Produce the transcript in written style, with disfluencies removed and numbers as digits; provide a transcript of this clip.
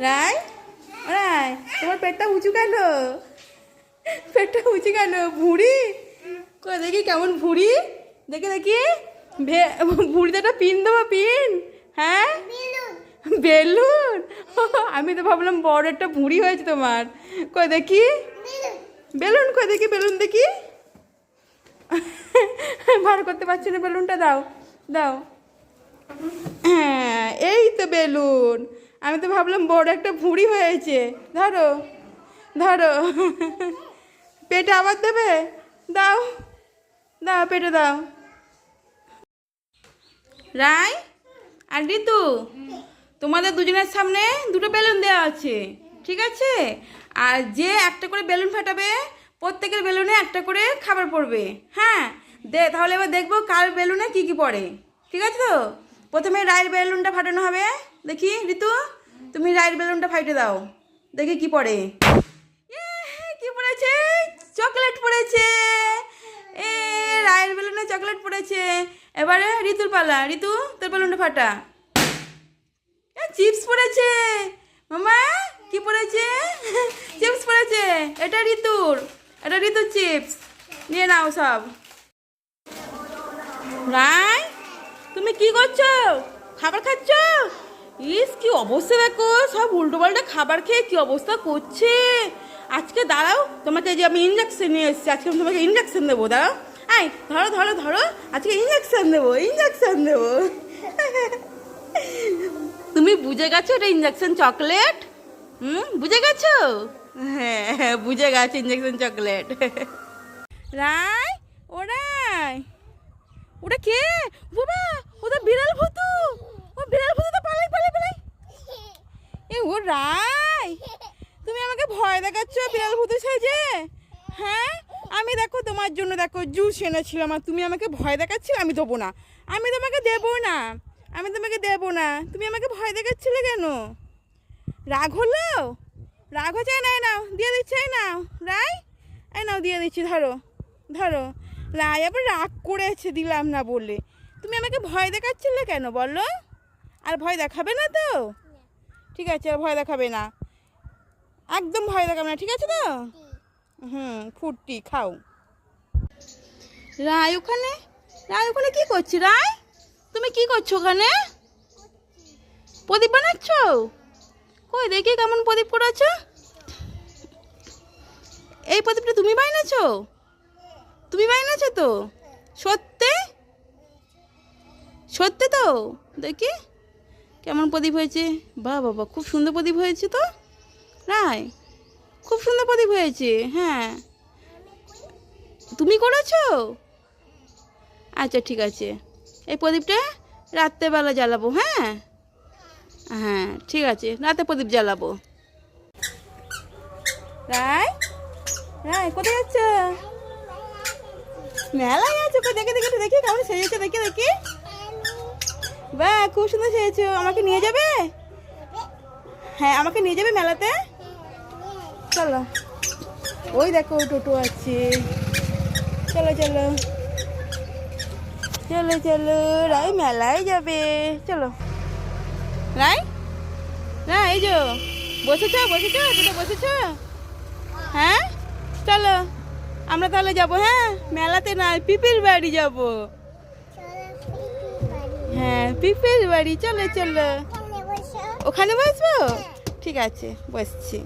রায়, রায়, তোমার পেটটা উঁচু কেন? পেটটা উঁচু কেন? ভুঁড়ি কই দেখি, কেমন ভুঁড়ি? দেখি দেখি, ভুঁড়িতে একটা পিন দেবো, পিন। হ্যাঁ, বেলুন। আমি তো ভাবলাম বড় একটা ভুঁড়ি হয়েছে তোমার। কই দেখি বেলুন, কই দেখি বেলুন, দেখি। বার করতে পারছি না, বেলুনটা দাও, দাও। হ্যাঁ, এই তো বেলুন। আমি তো ভাবলাম বড় একটা ভুঁড়ি হয়েছে। ধরো, ধরো। পেটে আবার দেবে? দাও, দাও, পেটে দাও। রায় আর ঋতু, তোমাদের দুজনের সামনে দুটো বেলুন দেওয়া আছে, ঠিক আছে? আর যে একটা করে বেলুন ফাটাবে, প্রত্যেকের বেলুনে একটা করে খাবার পড়বে। হ্যাঁ, তাহলে এবার দেখবো কার বেলুনে কি কি পড়ে, ঠিক আছে তো? প্রথমে রায়ের বেলুনটা ফাটানো হবে। দেখি ঋতু, তুমি রায়ের বেলুনটা ফাইটে দাও, দেখি কি পড়ে। কি পড়েছে? চকলেট পড়েছে। এ, রায়ের বেলুনে চকলেট পড়েছে। এবারে ঋতুর পালা। ঋতু, তোর বেলুনটা ফাটা। চিপস পড়েছে। মামা, কি পড়েছে? চিপস পড়েছে। এটা ঋতুর, এটা ঋতুর চিপস। নিয়ে নাও সব। রায়, তুমি কি করছো? খাবার খাচ্ছ? ইস, কি অবস্থা দেখো, সব উল্টো পাল্টা খাবার খেয়ে কি অবস্থা করছে। আজকে দাঁড়াও, তোমাকে যে আমি ইঞ্জেকশন নিয়ে এসেছি, আজকে আমি তোমাকে ইঞ্জেকশন দেবো, দাঁড়াও। আয়, ধরো ধরো ধরো, আজকে ইঞ্জেকশন দেবো, ইঞ্জেকশন দেবো। তুমি বুঝে গেছো এটা ইঞ্জেকশন চকলেট? বুঝে গেছো? হ্যাঁ হ্যাঁ, বুঝে গেছো ইঞ্জেকশন চকলেট। রায়, ও রায়, ওটা কে? বাবা, ওটা বিড়াল ভূতু। ও বিড়াল ভূতু, তো পালাই পালাই পালাই। এ ও রায়, তুমি আমাকে ভয় দেখাচ্ছ বিড়াল ভূতু সেজে? হ্যাঁ, আমি দেখো তোমার জন্য দেখো জুস এনেছিলাম, আর তুমি আমাকে ভয় দেখাচ্ছিলে। আমি দেবো না, আমি তোমাকে দেবো না, আমি তোমাকে দেবো না। তুমি আমাকে ভয় দেখাচ্ছিলে কেন? রাগ হলো? রাগ হচ্ছে? নাই নাও, দিয়ে দিচ্ছি। এই নাও রায়, এই নাও দিয়ে দিচ্ছি, ধরো ধরো। রায় আবার রাগ করেছে দিলাম না বলে। তুমি আমাকে ভয় দেখাচ্ছিলে কেন বলো? আর ভয় দেখাবে না তো? ঠিক আছে, আর ভয় দেখাবে না, একদম ভয় দেখাবে না, ঠিক আছে তো? ফুটি খাও। রায় ওখানে, রায় ওখানে কি করছি? রায়, তুমি কি করছো ওখানে? প্রদীপ বানাচ্ছ? কই দেখি কেমন প্রদীপ করেছ। এই প্রদীপটা তুমি বানিয়েছো? তুমি বানিয়েছো তো? সত্যি? সত্যি তো? দেখি কেমন প্রদীপ হয়েছে। বাহ বাবা, খুব সুন্দর প্রদীপ হয়েছে তো রায়, খুব সুন্দর প্রদীপ হয়েছে। হ্যাঁ, তুমি করেছো? আচ্ছা ঠিক আছে, এই প্রদীপটা রাত্রেবেলা জ্বালাবো। হ্যাঁ হ্যাঁ, ঠিক আছে, রাতে প্রদীপ জ্বালাবো। রায়, রায় কোথায় যাচ্ছ? মেলায় আছো? দেখে দেখে দেখি কেমন সেজেছো, দেখে দেখি। বাহ, খুব সুন্দর সেজেছো। আমাকে নিয়ে যাবে? হ্যাঁ, আমাকে নিয়ে যাবে মেলাতে? চলো, ওই দেখো টোটো আছে, চলো চলো চলো চলো। রায় মেলায় যাবে, চলো। রায়, রায়, এই যো বসেছ, বসেছ, টোটো বসেছ? হ্যাঁ, চলো আমরা তাহলে যাবো। হ্যাঁ, মেলাতে নয়, পিপির বাড়ি যাবো। হ্যাঁ, পিপির বাড়ি, চলো চলো। ওখানে বসবো? ঠিক আছে, বসছি।